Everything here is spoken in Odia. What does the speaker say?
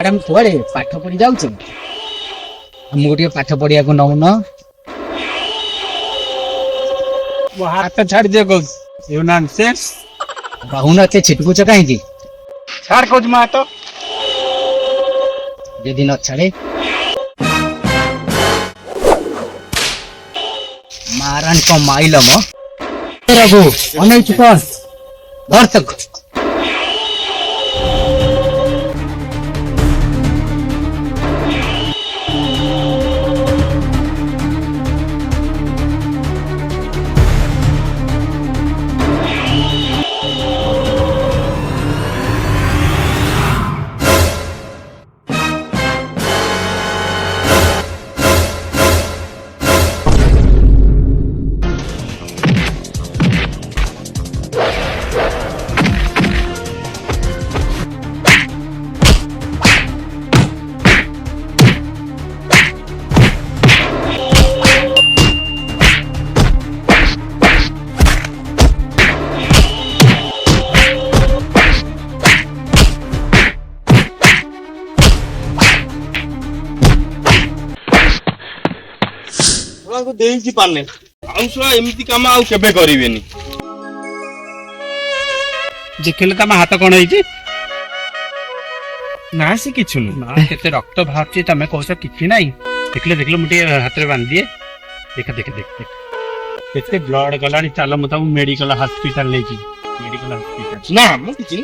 ମ୍ୟାଡାମ କୁଆଡେ ପାଠ ପଢି ଯାଉଛ? ଆମକୁ ଟିକେ ପାଠ ପଢିବାକୁ ନଉନ। ମୋ ହାତ ଛାଡିଦିଅ କହୁଛି। You nonsense. କହୁନ ଏତେ ଛିଟକୁଛ କାହିଁକି? ଛାଡ କହୁଛି ମୋ ହାତ। ଯଦି ନ ଛାଡେ ମାରାନ୍ କଣ ମାଇଲ ମ? ରଘୁ ଅନେଇଛୁ କଣ? ଧର ତାକୁ। ଦେଇଛି ପାନେ ଆଉ ଶୁଆ ଏମିତି କାମ ଆଉ କେବେ କରିବେନି। ଦେଖିଲେ ତମ ହାତ କଣ ହେଇଛି? ନା ସେ କିଛି ନୁହଁ। ନା କେତେ ରକ୍ତ ବାହାରୁଛି ତମେ କହୁଛ କିଛି ନାହିଁ। ଦେଖିଲେ ମୁଁ ଟିକେ ହାତରେ ବାନ୍ଧି ଦିଏ। ଦେଖ କେତେ ବ୍ଲଡ ଗଲାଣି। ଚାଲ ମୁଁ ତମକୁ ମେଡିକାଲ ହସ୍ପିଟାଲ ନେଇଯିବି। ନା ମୁଁ କିଛି